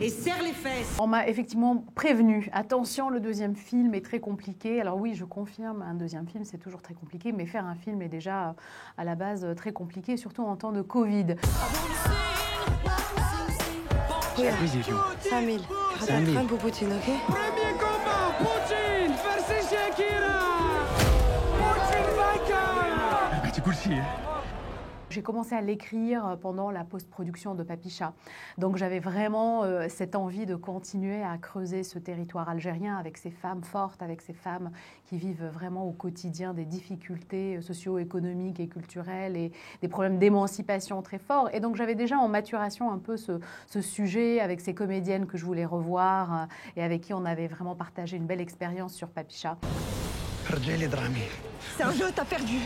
Et serre les fesses. On m'a effectivement prévenu, attention, le deuxième film est très compliqué. Alors oui, je confirme, un deuxième film c'est toujours très compliqué, mais faire un film est déjà à la base très compliqué, surtout en temps de Covid. Oui, Zévion. 5 000. 5 000 pour Poutine, ok? Premier combat, Poutine versus Shakira. Poutine vainqueur. Tu cool si, hein? J'ai commencé à l'écrire pendant la post-production de Papicha. Donc j'avais vraiment cette envie de continuer à creuser ce territoire algérien avec ces femmes fortes, avec ces femmes qui vivent vraiment au quotidien des difficultés socio-économiques et culturelles et des problèmes d'émancipation très forts. Et donc j'avais déjà en maturation un peu ce sujet avec ces comédiennes que je voulais revoir et avec qui on avait vraiment partagé une belle expérience sur Papicha. C'est un jeu, t'as perdu.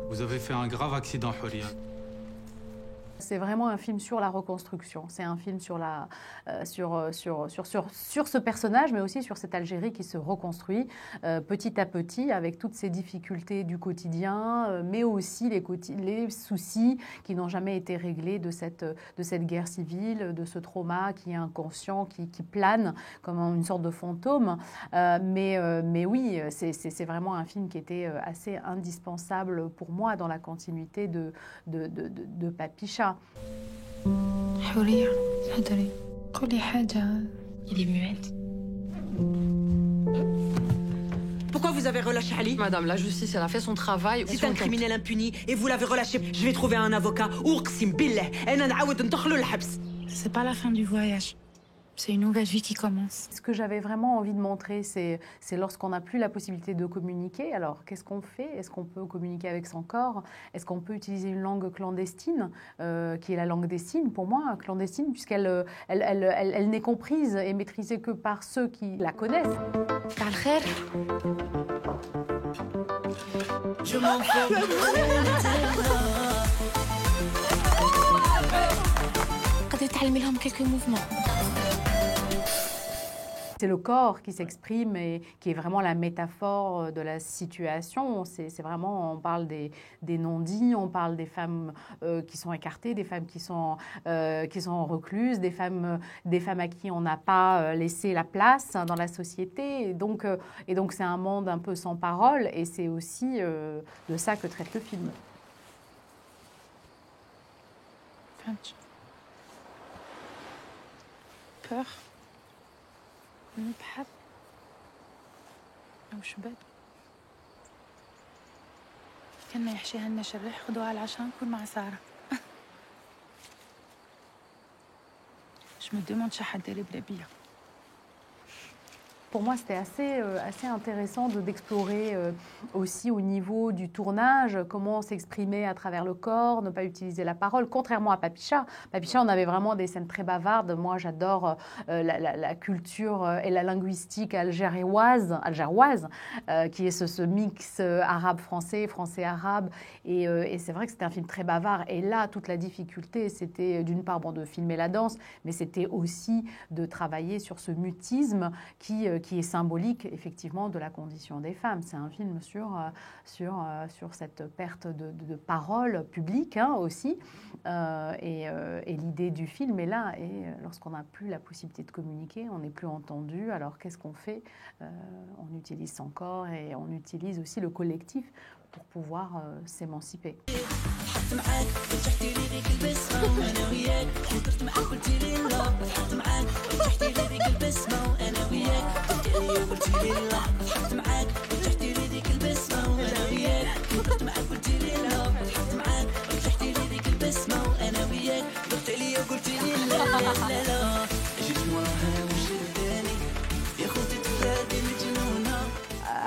Vous avez fait un grave accident, Huria. C'est vraiment un film sur la reconstruction. C'est un film sur ce personnage, mais aussi sur cette Algérie qui se reconstruit petit à petit avec toutes ces difficultés du quotidien, mais aussi les soucis qui n'ont jamais été réglés de cette guerre civile, de ce trauma qui est inconscient, qui plane comme une sorte de fantôme. Mais oui, c'est vraiment un film qui était assez indispensable pour moi dans la continuité de Papicha. حورية تفضلي قولي حاجة. Il est muette. Pourquoi vous avez relâché Ali? Madame, la justice, elle a fait son travail. C'est un criminel impuni et vous l'avez relâché. Je vais trouver un avocat. أقسم بالله أنا نعاود ندخلوا الحبس. C'est pas la fin du voyage. C'est une nouvelle vie qui commence. Ce que j'avais vraiment envie de montrer, c'est lorsqu'on n'a plus la possibilité de communiquer. Alors, qu'est-ce qu'on fait? Est-ce qu'on peut communiquer avec son corps? Est-ce qu'on peut utiliser une langue clandestine, qui est la langue des signes, pour moi, clandestine, puisqu'elle elle n'est comprise et maîtrisée que par ceux qui la connaissent. Je m'en fous. قد تعلمي لهم quelques mouvements. C'est le corps qui s'exprime et qui est vraiment la métaphore de la situation. C'est vraiment, on parle des non-dits, on parle des femmes qui sont écartées, des femmes qui sont recluses, des femmes à qui on n'a pas laissé la place dans la société. Et donc c'est un monde un peu sans parole et c'est aussi de ça que traite le film. Peur. نبحث أو شباب كنا يحشيها لنا شريح خدوها على العشاء نكون مع سارة. Je me demande شو حديري بلا بيا. Pour moi, c'était assez intéressant d'explorer aussi au niveau du tournage, comment s'exprimer à travers le corps, ne pas utiliser la parole, contrairement à Papicha. Papicha, on avait vraiment des scènes très bavardes. Moi, j'adore la culture et la linguistique algéroise, qui est ce mix arabe-français, français-arabe. Et c'est vrai que c'était un film très bavard. Et là, toute la difficulté, c'était d'une part de filmer la danse, mais c'était aussi de travailler sur ce mutisme qui est symbolique effectivement de la condition des femmes. C'est un film sur cette perte de parole publique aussi. Et l'idée du film est là. Et lorsqu'on n'a plus la possibilité de communiquer, on n'est plus entendu. Alors qu'est-ce qu'on fait? On utilise son corps et on utilise aussi le collectif pour pouvoir s'émanciper.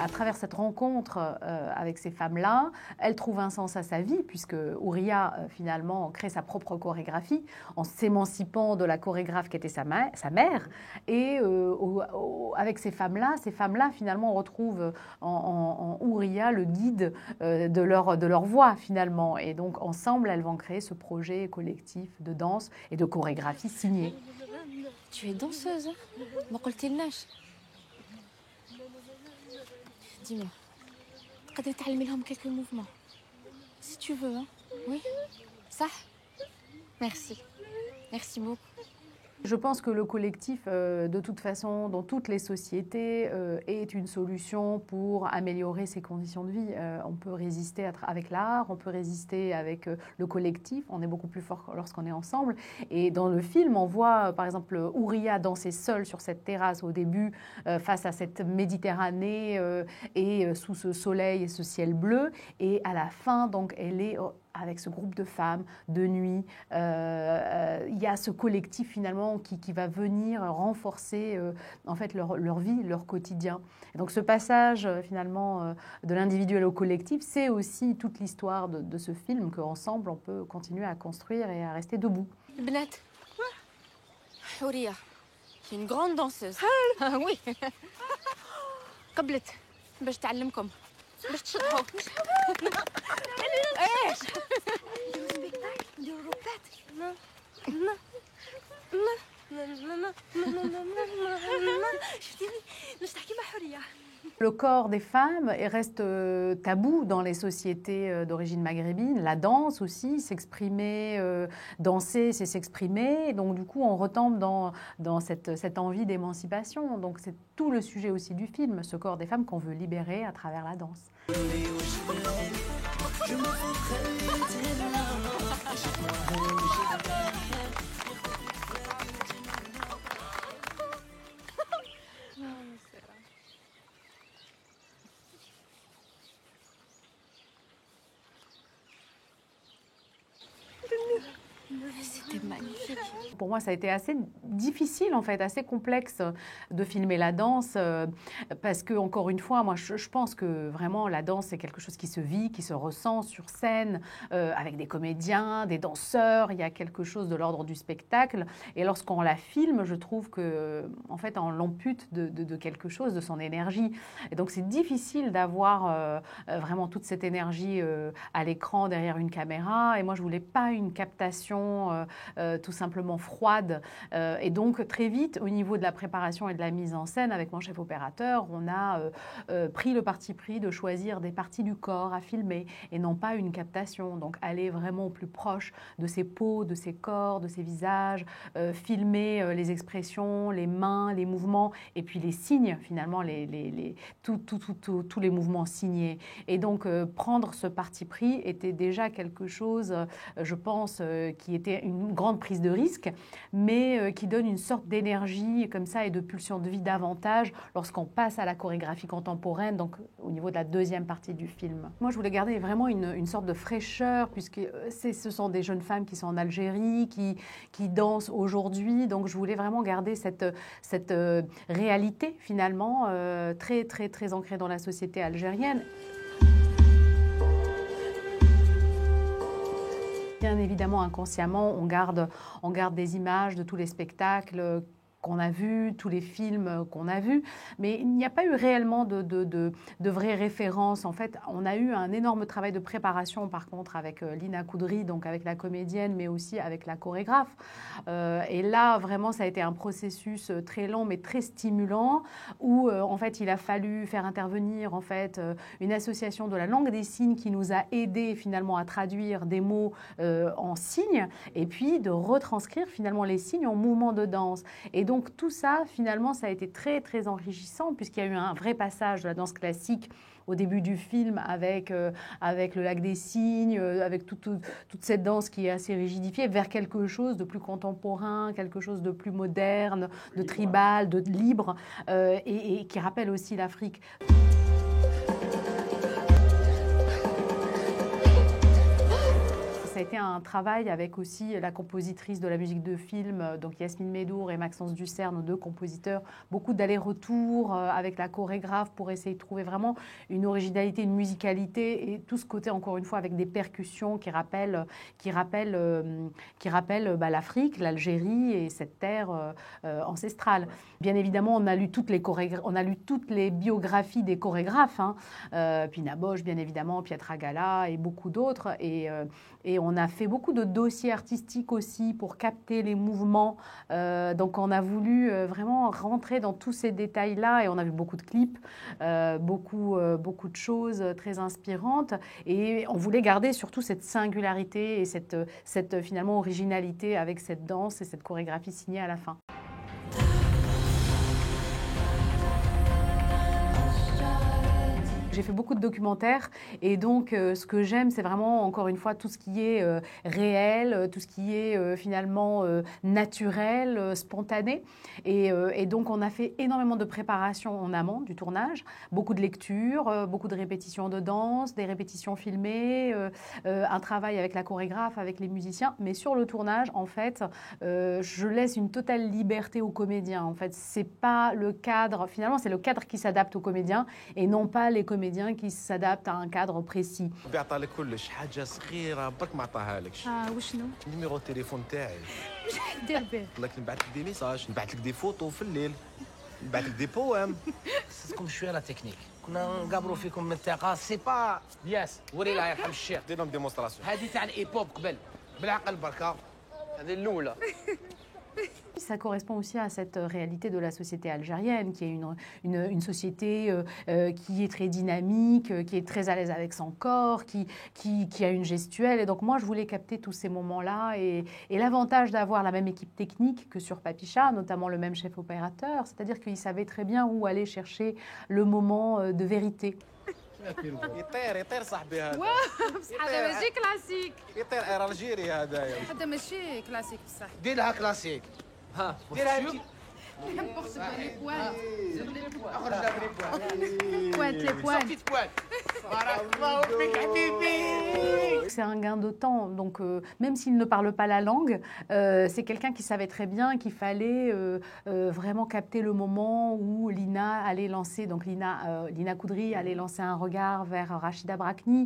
À travers cette rencontre avec ces femmes-là, elle trouve un sens à sa vie, puisque Ouria, finalement, crée sa propre chorégraphie en s'émancipant de la chorégraphe qui était sa mère. Et avec ces femmes-là, finalement, on retrouve en Ouria le guide de leur voix, finalement. Et donc, ensemble, elles vont créer ce projet collectif de danse et de chorégraphie signée. Tu es danseuse, hein? ما قلتلناش. Dis-moi, تقدري تعلمي لهم quelques mouvements si tu veux, hein? Oui, صح? Merci. Merci beaucoup. Je pense que le collectif, de toute façon, dans toutes les sociétés, est une solution pour améliorer ses conditions de vie. On peut résister avec l'art, on peut résister avec le collectif, on est beaucoup plus fort lorsqu'on est ensemble. Et dans le film, on voit par exemple Ouria danser seule sur cette terrasse au début, face à cette Méditerranée et sous ce soleil et ce ciel bleu. Et à la fin, donc, elle est avec ce groupe de femmes, de nuit. Il y a ce collectif finalement qui va venir renforcer en fait leur vie, leur quotidien. Et donc ce passage finalement de l'individuel au collectif, c'est aussi toute l'histoire de ce film qu'ensemble on peut continuer à construire et à rester debout. البنات حورية هي une grande danseuse. Ah oui. قبلت باش تعلمكم باش تشطحوا. ايش؟ نديرو سبيكتاكل نديرو روبات. شفتيني باش تحكي مع حورية. Le corps des femmes reste tabou dans les sociétés d'origine maghrébine. La danse aussi, s'exprimer, danser, c'est s'exprimer. Donc du coup, on retombe dans cette envie d'émancipation. Donc c'est tout le sujet aussi du film, ce corps des femmes qu'on veut libérer à travers la danse. C'était magnifique. Pour moi, ça a été assez difficile, en fait, assez complexe de filmer la danse parce que, encore une fois, moi, je pense que vraiment la danse, c'est quelque chose qui se vit, qui se ressent sur scène avec des comédiens, des danseurs. Il y a quelque chose de l'ordre du spectacle. Et lorsqu'on la filme, je trouve que, en fait, on l'ampute de quelque chose, de son énergie. Et donc, c'est difficile d'avoir vraiment toute cette énergie à l'écran, derrière une caméra. Et moi, je voulais pas une captation tout simplement froide. Et donc, très vite, au niveau de la préparation et de la mise en scène, avec mon chef opérateur, on a pris le parti pris de choisir des parties du corps à filmer et non pas une captation. Donc, aller vraiment au plus proche de ses peaux, de ses corps, de ses visages, filmer les expressions, les mains, les mouvements et puis les signes, finalement, tous les mouvements signés. Et donc, prendre ce parti pris était déjà quelque chose, je pense, qui était une grande prise de risque, mais qui donne une sorte d'énergie comme ça et de pulsion de vie davantage lorsqu'on passe à la chorégraphie contemporaine, donc au niveau de la deuxième partie du film. Moi, je voulais garder vraiment une sorte de fraîcheur, puisque ce sont des jeunes femmes qui sont en Algérie, qui dansent aujourd'hui, donc je voulais vraiment garder cette réalité finalement très, très, très ancrée dans la société algérienne. Bien évidemment, inconsciemment, on garde des images de tous les spectacles qu'on a vus, tous les films qu'on a vus, mais il n'y a pas eu réellement de vraies références. En fait, on a eu un énorme travail de préparation, par contre, avec Lina Koudry, donc avec la comédienne, mais aussi avec la chorégraphe. Et là, vraiment, ça a été un processus très long, mais très stimulant, où, en fait, il a fallu faire intervenir, en fait, une association de la langue des signes qui nous a aidés, finalement, à traduire des mots en signes, et puis de retranscrire, finalement, les signes en mouvements de danse. Et donc tout ça, finalement, ça a été très, très enrichissant puisqu'il y a eu un vrai passage de la danse classique au début du film avec le lac des cygnes, avec toute cette danse qui est assez rigidifiée, vers quelque chose de plus contemporain, quelque chose de plus moderne, de tribal, de libre, et qui rappelle aussi l'Afrique. a été un travail avec aussi la compositrice de la musique de film, donc Yasmine Médour et Maxence Dussert, nos deux compositeurs, beaucoup d'allers-retours avec la chorégraphe pour essayer de trouver vraiment une originalité, une musicalité et tout ce côté, encore une fois, avec des percussions qui rappellent l'Afrique, l'Algérie et cette terre ancestrale. Bien évidemment, on a lu toutes les biographies des chorégraphes, Pina Bausch, bien évidemment, Pietra Gala et beaucoup d'autres. Et on a fait beaucoup de dossiers artistiques aussi pour capter les mouvements. Donc on a voulu vraiment rentrer dans tous ces détails-là et on a vu beaucoup de clips, beaucoup de choses très inspirantes. Et on voulait garder surtout cette singularité et cette finalement originalité avec cette danse et cette chorégraphie signée à la fin. J'ai fait beaucoup de documentaires et donc ce que j'aime, c'est vraiment, encore une fois, tout ce qui est réel, tout ce qui est finalement naturel, spontané. Et donc, on a fait énormément de préparation en amont du tournage, beaucoup de lectures, beaucoup de répétitions de danse, des répétitions filmées, un travail avec la chorégraphe, avec les musiciens. Mais sur le tournage, en fait, je laisse une totale liberté aux comédiens. En fait, c'est pas le cadre, finalement, c'est le cadre qui s'adapte aux comédiens et non pas les comédiens qui s'adaptent à un cadre précis. بيعطى لك كلش حاجه صغيره برك ما عطاها لكش. وشنو؟ نيميرو التليفون تاعي. واش حدير به؟ لك نبعث لك دي ميساج، نبعث لك دي فوتو في الليل، نبعث لك دي بوام. خصكم شويه لا تكنيك. كنا نقابلوا فيكم من الثقه سي با ياس وري الله يرحم الشيخ. دير لهم ديمونستراسيون. هذه تاع الايبوب قبل بالعقل بركه. هذه الاولى. Ça correspond aussi à cette réalité de la société algérienne, qui est une société qui est très dynamique, qui est très à l'aise avec son corps, qui a une gestuelle. Et donc moi, je voulais capter tous ces moments-là. Et l'avantage d'avoir la même équipe technique que sur Papicha, notamment le même chef opérateur, c'est-à-dire qu'il savait très bien où aller chercher le moment de vérité. يطير صاحبي هذا. بصح هذا ماشي كلاسيك. يطير الجيري هذايا. هذا ماشي كلاسيك بصح. دير لها كلاسيك. ها ديرها انت. نبغ لي بوان. اخرج لها بري بوان. بوان لي بوان. صوتي بوان. بارك الله فيك حبيبي. C'est un gain de temps. Donc, même s'il ne parle pas la langue, c'est quelqu'un qui savait très bien qu'il fallait vraiment capter le moment où Lina allait lancer, donc Lina Koudry allait lancer un regard vers Rachida Brakni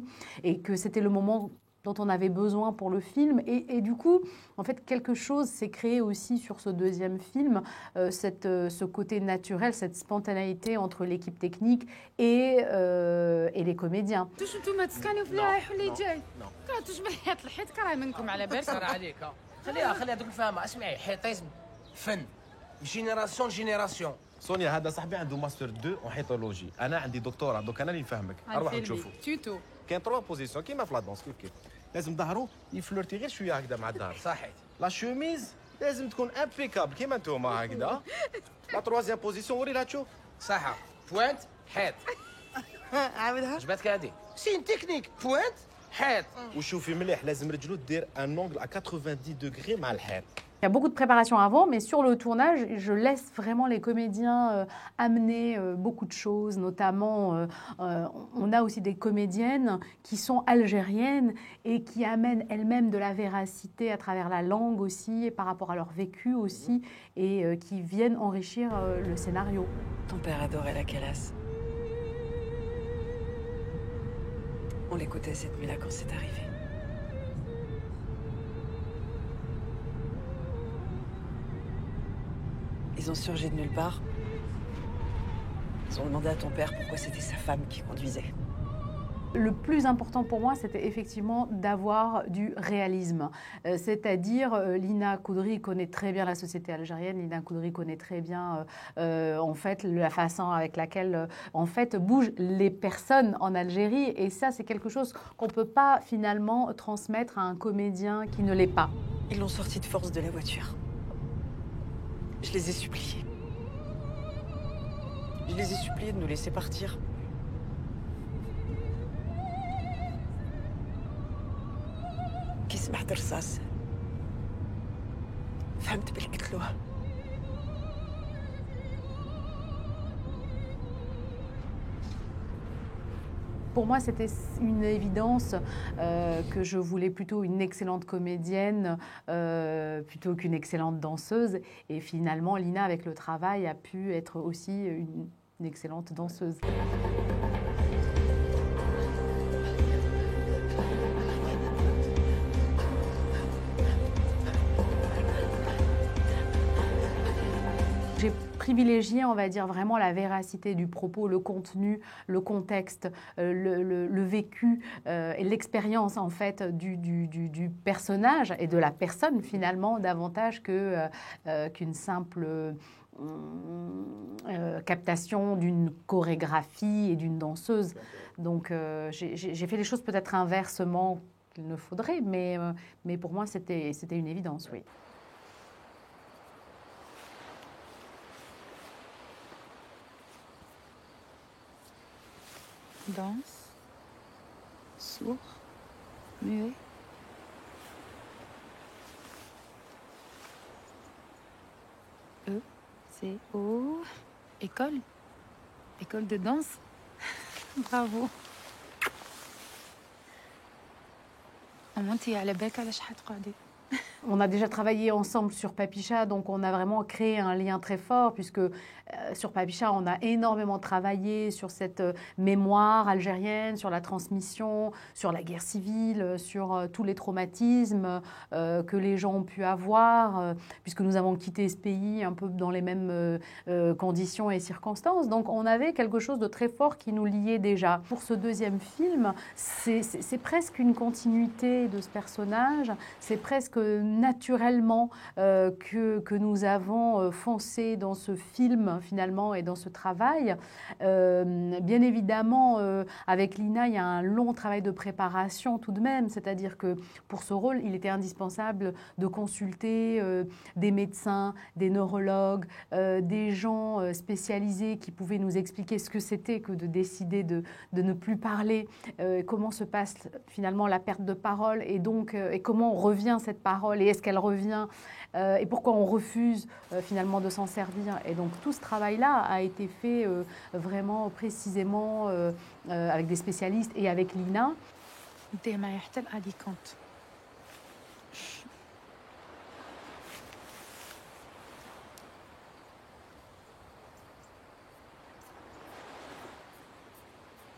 et que c'était le moment dont on avait besoin pour le film. Et du coup, en fait, quelque chose s'est créé aussi sur ce deuxième film, ce côté naturel, cette spontanéité entre l'équipe technique et les comédiens. واش نتوما تسكنوا في الرايح واللي جاي؟ كرهتوا جمعية الحيط كره منكم على بالك. سر عليك خليها دوك الفهمه. اسمعي حيطيزم فن جينيراسيون جينيراسيون. سونيا هذا صاحبي عنده ماستر 2 اون حيطولوجي، انا عندي دكتوراه دوك انا اللي نفهمك. اروحوا تشوفوا. توتو. كاين 3 بوزيسيون كيما في لا دونس كيف لازم ظهرو يفلورتي غير شويه هكذا مع الظهر. صحيت. لا شوميز لازم تكون امبيكابل كيما نتوما هكذا. لا 3 بوزيسيون وري لا تشوف. صح بوينت حيط. عاودها. عجبتك هذه؟ سين تكنيك بوينت حيط. وشوفي مليح لازم رجلو دير ان اونغل ا 90 دوغري مع الحيط. Il y a beaucoup de préparation avant, mais sur le tournage, je laisse vraiment les comédiens amener beaucoup de choses. Notamment, on a aussi des comédiennes qui sont algériennes et qui amènent elles-mêmes de la véracité à travers la langue aussi, et par rapport à leur vécu aussi, et qui viennent enrichir le scénario. Ton père adorait la Calas. On l'écoutait cette nuit-là quand c'est arrivé. Ils ont surgi de nulle part. Ils ont demandé à ton père pourquoi c'était sa femme qui conduisait. Le plus important pour moi, c'était effectivement d'avoir du réalisme. C'est-à-dire, Lina Koudry connaît très bien la société algérienne. Lina Koudry connaît très bien, en fait, la façon avec laquelle, en fait, bougent les personnes en Algérie. Et ça, c'est quelque chose qu'on ne peut pas, finalement, transmettre à un comédien qui ne l'est pas. Ils l'ont sorti de force de la voiture. Je les ai suppliés. Je les ai suppliés de nous laisser partir. كي سمعت الرصاص فهمت باللي قتلوها. Pour moi, c'était une évidence que je voulais plutôt une excellente comédienne plutôt qu'une excellente danseuse. Et finalement, Lina, avec le travail, a pu être aussi une excellente danseuse. J'ai privilégié, on va dire, vraiment la véracité du propos, le contenu, le contexte, le vécu et l'expérience en fait du personnage et de la personne finalement davantage qu'une simple captation d'une chorégraphie et d'une danseuse. Donc j'ai fait les choses peut-être inversement qu'il ne faudrait, mais pour moi c'était une évidence, oui. Danse, sourd, muet. C'est O. École. École de danse. Bravo. أمانتي على بالك على شحال تقعدي؟ On a déjà travaillé ensemble sur Papicha, donc on a vraiment créé un lien très fort puisque sur Papicha, on a énormément travaillé sur cette mémoire algérienne, sur la transmission, sur la guerre civile, sur tous les traumatismes que les gens ont pu avoir, puisque nous avons quitté ce pays un peu dans les mêmes conditions et circonstances. Donc on avait quelque chose de très fort qui nous liait déjà. Pour ce deuxième film, c'est presque une continuité de ce personnage, c'est presque naturellement que nous avons foncé dans ce film finalement et dans ce travail. Bien évidemment, avec Lina, il y a un long travail de préparation tout de même, c'est-à-dire que pour ce rôle, il était indispensable de consulter des médecins, des neurologues, des gens spécialisés qui pouvaient nous expliquer ce que c'était que de décider de ne plus parler, comment se passe finalement la perte de parole et donc et comment revient cette parole et est-ce qu'elle revient et pourquoi on refuse finalement de s'en servir. Et donc tout ce travail-là a été fait vraiment précisément avec des spécialistes et avec Lina. ديما يحتل أليكونت.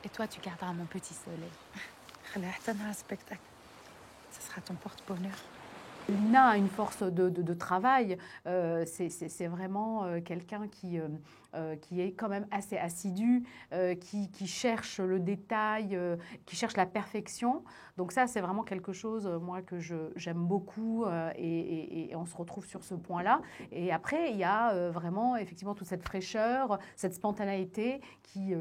Et toi, tu garderas mon petit soleil. خليها حتى نهار spectacle. Ce sera ton porte-bonheur. Lina a une force de travail, c'est vraiment quelqu'un qui est quand même assez assidu, qui cherche le détail, qui cherche la perfection. Donc ça, c'est vraiment quelque chose, moi, que j'aime beaucoup et on se retrouve sur ce point-là. Et après, il y a vraiment, effectivement, toute cette fraîcheur, cette spontanéité qui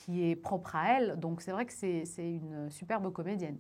est propre à elle. Donc c'est vrai que c'est une superbe comédienne.